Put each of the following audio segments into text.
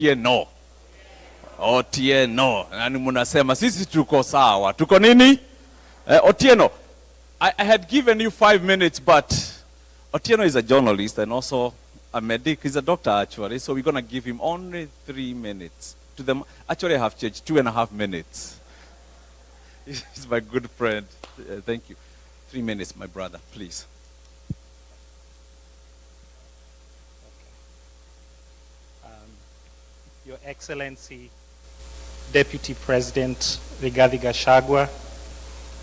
No. Otieno. Nani munasema sisi tuko sawa. Tuko nini? Otieno. I had given you 5 minutes, but Otieno is a journalist and also a medic. He's a doctor actually, so we're gonna give him only 3 minutes. To them, actually I have changed 2.5 minutes. He's my good friend. Thank you. 3 minutes, my brother, please. Your Excellency, Deputy President Rigathi Gachagua,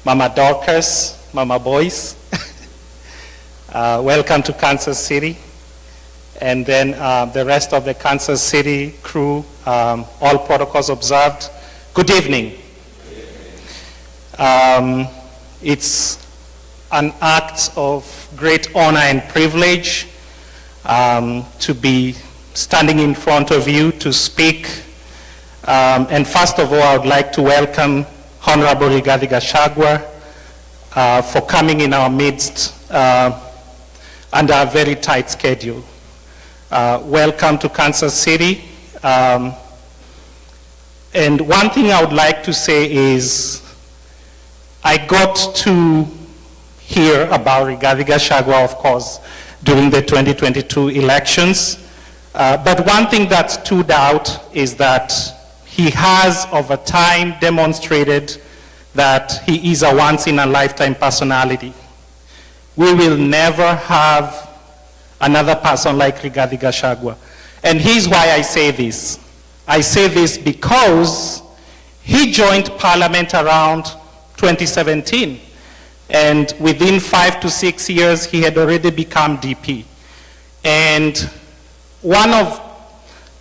Mama Dorcas, Mama Boys, welcome to Kansas City, and then the rest of the Kansas City crew, all protocols observed. Good evening. It's an act of great honor and privilege to be standing in front of you to speak. And first of all, I would like to welcome Honorable Rigathi Gachagua for coming in our midst under a very tight schedule. Welcome to Kansas City. And one thing I would like to say is I got to hear about Rigathi Gachagua, of course, during the 2022 elections. But one thing that stood out is that he has over time demonstrated that he is a once-in-a-lifetime personality. We will never have another person like Rigathi Gachagua. And here's why I say this. I say this because he joined Parliament around 2017. And within 5 to 6 years, he had already become DP. And one of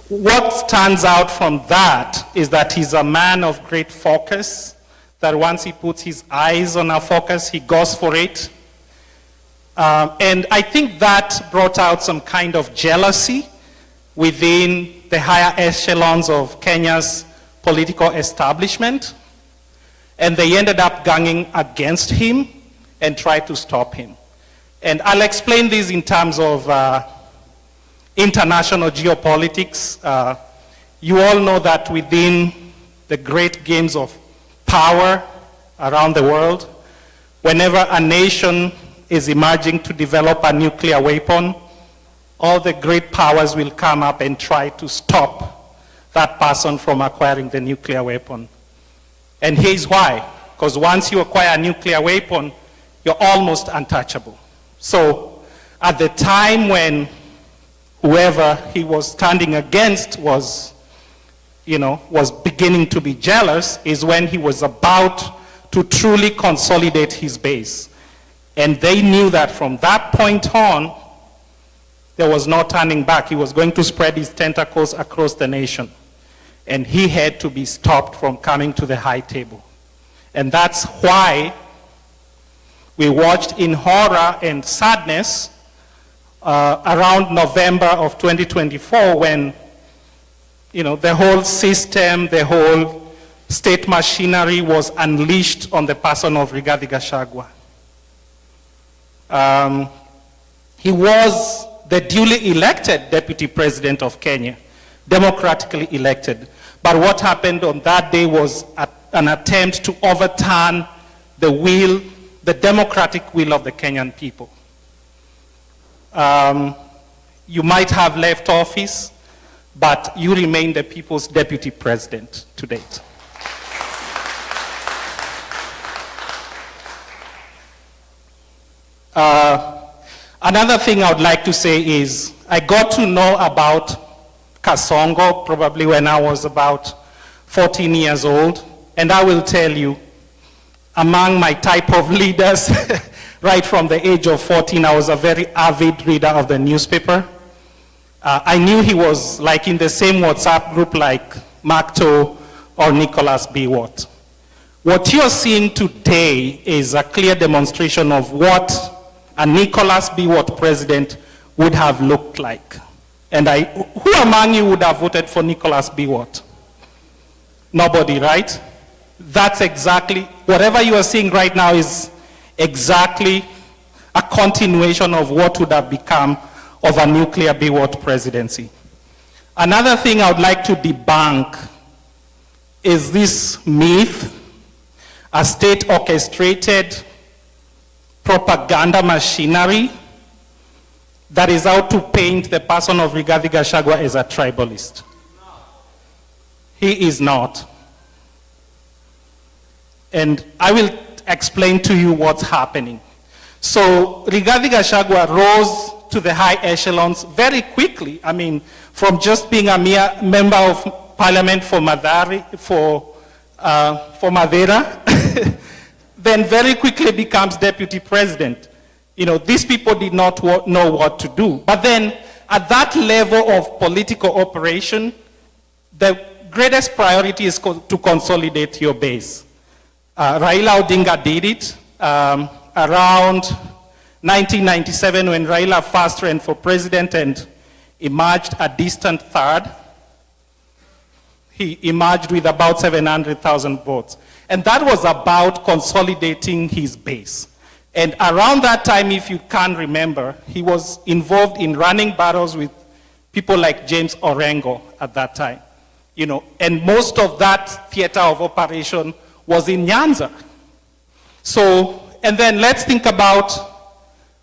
what stands out from that is that he's a man of great focus, that once he puts his eyes on a focus, he goes for it. And I think that brought out some kind of jealousy within the higher echelons of Kenya's political establishment. And they ended up ganging against him and tried to stop him. And I'll explain this in terms of international geopolitics. You all know that within the great games of power around the world, whenever a nation is emerging to develop a nuclear weapon, all the great powers will come up and try to stop that person from acquiring the nuclear weapon. And here's why. Because once you acquire a nuclear weapon, you're almost untouchable. So at the time when whoever he was standing against was beginning to be jealous, is when he was about to truly consolidate his base. And they knew that from that point on, there was no turning back. He was going to spread his tentacles across the nation. And he had to be stopped from coming to the high table. And that's why we watched in horror and sadness around November of 2024 when, the whole system, the whole state machinery was unleashed on the person of Rigathi Gachagua. He was the duly elected Deputy President of Kenya, democratically elected. But what happened on that day was an attempt to overturn the democratic will of the Kenyan people. You might have left office, but you remain the people's deputy president to date. Another thing I would like to say is I got to know about Kasongo probably when I was about 14 years old, and I will tell you, among my type of leaders, right from the age of 14, I was a very avid reader of the newspaper. I knew he was like in the same WhatsApp group like Macto or Nicholas B. Watt. What you're seeing today is a clear demonstration of what a Nicholas B. Watt president would have looked like. And who among you would have voted for Nicholas B. Watt? Nobody, right? That's exactly, whatever you are seeing right now is exactly a continuation of what would have become of a nuclear B. Watt presidency. Another thing I would like to debunk is this myth, a state-orchestrated propaganda machinery that is out to paint the person of Rigathi Gachagua as a tribalist. He is not. And I will explain to you what's happening. So Rigathi Gachagua rose to the high echelons very quickly. I mean, from just being a mere member of parliament for Madeira, then very quickly becomes deputy president. You know, these people did not know what to do. But then, at that level of political operation, the greatest priority is to consolidate your base. Raila Odinga did it around 1997 when Raila first ran for president and emerged a distant third. He emerged with about 700,000 votes. And that was about consolidating his base. And around that time, if you can remember, he was involved in running battles with people like James Orengo at that time. You know, and most of that theater of operation was in Nyanza. So, and then let's think about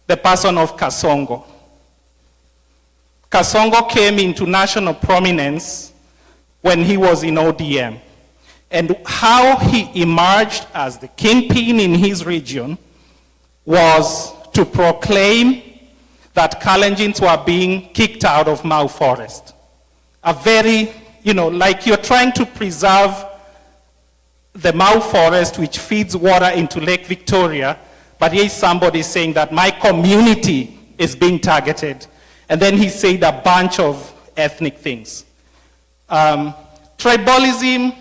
the person of Kasongo. Kasongo came into national prominence when he was in ODM. And how he emerged as the kingpin in his region was to proclaim that Kalenjins were being kicked out of Mau Forest. A very, you know, like you're trying to preserve the Mau Forest, which feeds water into Lake Victoria, but here is somebody saying that my community is being targeted. And then he said a bunch of ethnic things. Tribalism,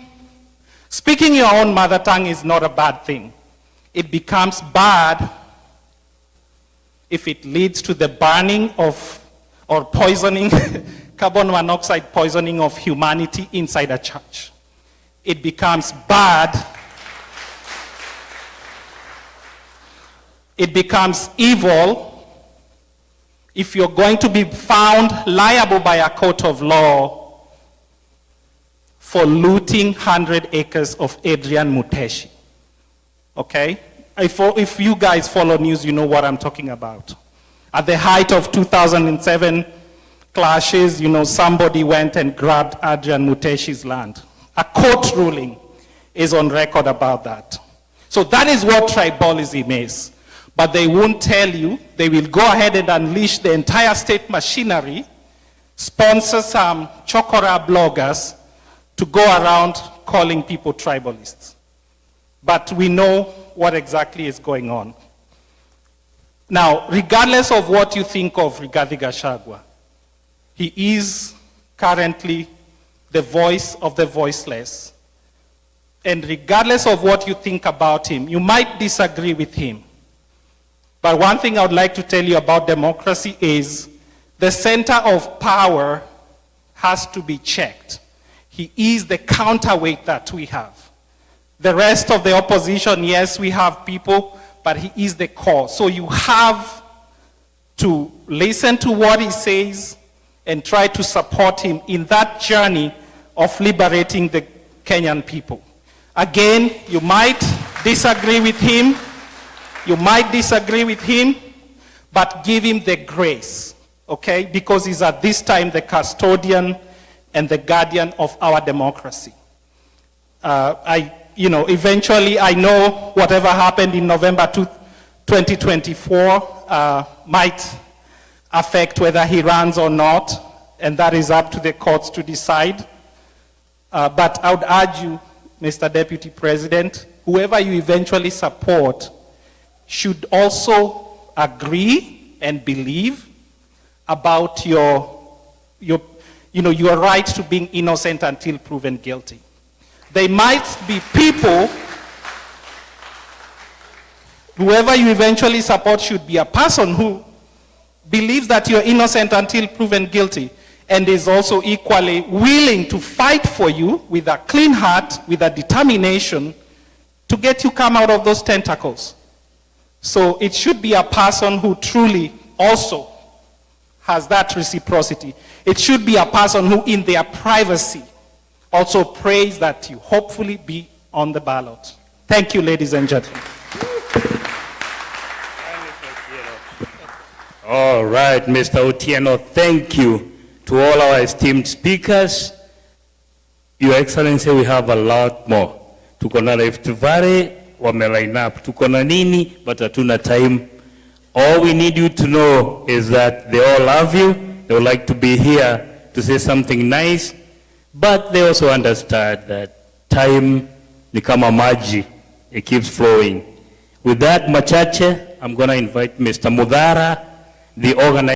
speaking your own mother tongue is not a bad thing. It becomes bad if it leads to the burning of, or poisoning, carbon monoxide poisoning of humanity inside a church. It becomes bad. It becomes evil if you're going to be found liable by a court of law for looting 100 acres of Adrian Muteshi. Okay? If you guys follow news, you know what I'm talking about. At the height of 2007 clashes, you know, somebody went and grabbed Adrian Muteshi's land. A court ruling is on record about that. So that is what tribalism is. But they won't tell you. They will go ahead and unleash the entire state machinery, sponsor some chokora bloggers to go around calling people tribalists. But we know what exactly is going on. Now, regardless of what you think of Rigathi Gachagua, he is currently the voice of the voiceless. And regardless of what you think about him, you might disagree with him. But one thing I would like to tell you about democracy is the center of power has to be checked. He is the counterweight that we have. The rest of the opposition, yes, we have people, but he is the core. So you have to listen to what he says and try to support him in that journey of liberating the Kenyan people. Again, you might disagree with him. You might disagree with him, but give him the grace, okay? Because he's at this time the custodian and the guardian of our democracy. Eventually, I know whatever happened in November 2024 might affect whether he runs or not, and that is up to the courts to decide. But I would urge you, Mr. Deputy President, whoever you eventually support should also agree and believe about your right to being innocent until proven guilty. There might be people, whoever you eventually support should be a person who believes that you're innocent until proven guilty and is also equally willing to fight for you with a clean heart, with a determination to get you come out of those tentacles. So it should be a person who truly also has that reciprocity. It should be a person who, in their privacy, also prays that you hopefully be on the ballot. Thank you, ladies and gentlemen. All right, Mr. Otieno, thank you to all our esteemed speakers. Your Excellency, we have a lot more. Tuko na Rift Valley, wame line up. Tuko na nini, but hatuna time. All we need you to know is that they all love you. They would like to be here to say something nice, but they also understand that time ni kama maji, it keeps flowing. With that, machache, I'm going to invite Mr. Mudhara, the organizer.